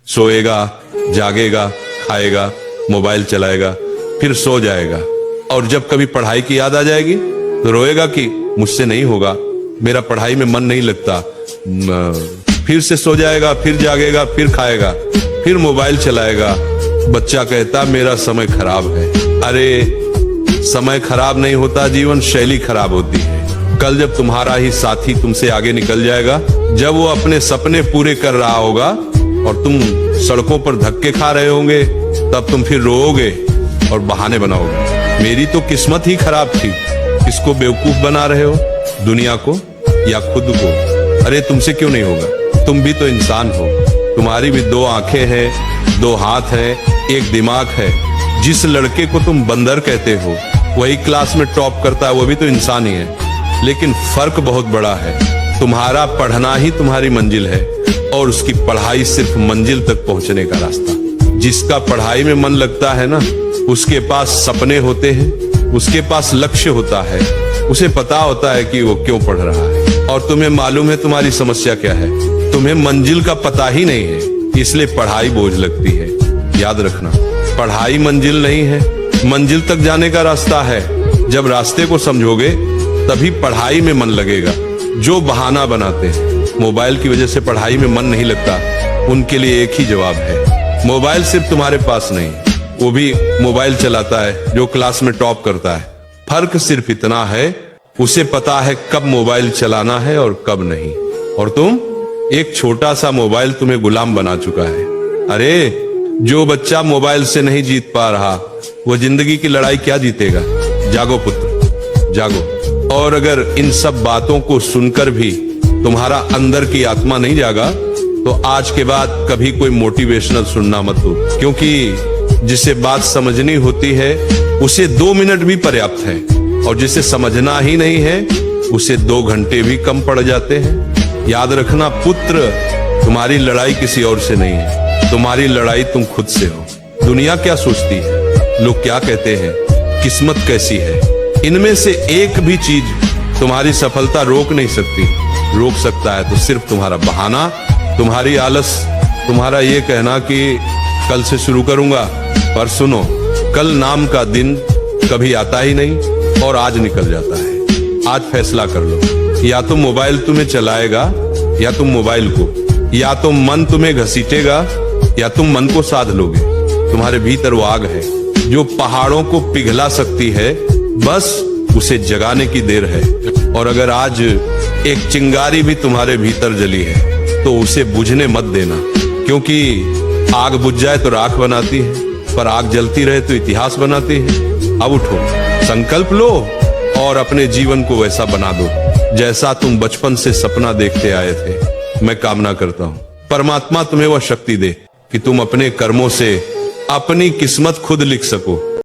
सोएगा, जागेगा, खाएगा, मोबाइल चलाएगा, फिर सो जाएगा। और जब कभी पढ़ाई की याद आ जाएगी तो रोएगा कि मुझसे नहीं होगा, मेरा पढ़ाई में मन नहीं लगता। फिर से सो जाएगा, फिर जागेगा, फिर खाएगा, फिर मोबाइल चलाएगा। बच्चा कहता मेरा समय खराब है। अरे समय खराब नहीं होता, जीवन शैली खराब होती है। कल जब तुम्हारा ही साथी तुमसे आगे निकल जाएगा, जब वो अपने सपने पूरे कर रहा होगा और तुम सड़कों पर धक्के खा रहे होंगे, तब तुम फिर रोओगे और बहाने बनाओगे। मेरी तो किस्मत ही खराब थी। किसको बेवकूफ बना रहे हो, दुनिया को या खुद को? अरे तुमसे क्यों नहीं होगा, तुम भी तो इंसान हो। तुम्हारी भी दो आंखें हैं, दो हाथ हैं, एक दिमाग है। जिस लड़के को तुम बंदर कहते हो वही क्लास में टॉप करता है, वो भी तो इंसान ही है। लेकिन फर्क बहुत बड़ा है। तुम्हारा पढ़ना ही तुम्हारी मंजिल है और उसकी पढ़ाई सिर्फ मंजिल तक पहुंचने का रास्ता। जिसका पढ़ाई में मन लगता है ना, उसके पास सपने होते हैं, उसके पास लक्ष्य होता है, उसे पता होता है कि वो क्यों पढ़ रहा है। और तुम्हें मालूम है तुम्हारी समस्या क्या है? तुम्हें मंजिल का पता ही नहीं है, इसलिए पढ़ाई बोझ लगती है। याद रखना, पढ़ाई मंजिल नहीं है, मंजिल तक जाने का रास्ता है। जब रास्ते को समझोगे तभी पढ़ाई में मन लगेगा। जो बहाना बनाते हैं मोबाइल की वजह से पढ़ाई में मन नहीं लगता, उनके लिए एक ही जवाब है, मोबाइल सिर्फ तुम्हारे पास नहीं, वो भी मोबाइल चलाता है जो क्लास में टॉप करता है। फर्क सिर्फ इतना है, उसे पता है कब मोबाइल चलाना है और कब नहीं। और तुम, एक छोटा सा मोबाइल तुम्हें गुलाम बना चुका है। अरे जो बच्चा मोबाइल से नहीं जीत पा रहा, वो जिंदगी की लड़ाई क्या जीतेगा? जागो पुत्र, जागो। और अगर इन सब बातों को सुनकर भी तुम्हारा अंदर की आत्मा नहीं जागा, तो आज के बाद कभी कोई मोटिवेशनल सुनना मत हो, क्योंकि जिसे बात समझनी होती है उसे 2 मिनट भी पर्याप्त है, और जिसे समझना ही नहीं है उसे 2 घंटे भी कम पड़ जाते हैं। याद रखना पुत्र, तुम्हारी लड़ाई किसी और से नहीं है, तुम्हारी लड़ाई तुम खुद से हो। दुनिया क्या सोचती है, लोग क्या कहते हैं, किस्मत कैसी है, इनमें से एक भी चीज तुम्हारी सफलता रोक नहीं सकती। रोक सकता है तो सिर्फ तुम्हारा बहाना, तुम्हारी आलस, तुम्हारा ये कहना कि कल से शुरू करूंगा। पर सुनो, कल नाम का दिन कभी आता ही नहीं और आज निकल जाता है। आज फैसला कर लो, या तो मोबाइल तुम्हें चलाएगा या तुम मोबाइल को, या तो मन तुम्हें घसीटेगा या तुम मन को साध लोगे। तुम्हारे भीतर वो आग है जो पहाड़ों को पिघला सकती है, बस उसे जगाने की देर है। और अगर आज एक चिंगारी भी तुम्हारे भीतर जली है तो उसे बुझने मत देना, क्योंकि आग बुझ जाए तो राख बनाती है, पर आग जलती रहे तो इतिहास बनाती है। अब उठो, संकल्प लो और अपने जीवन को वैसा बना दो जैसा तुम बचपन से सपना देखते आए थे। मैं कामना करता हूं परमात्मा तुम्हें वह शक्ति दे कि तुम अपने कर्मों से अपनी किस्मत खुद लिख सको।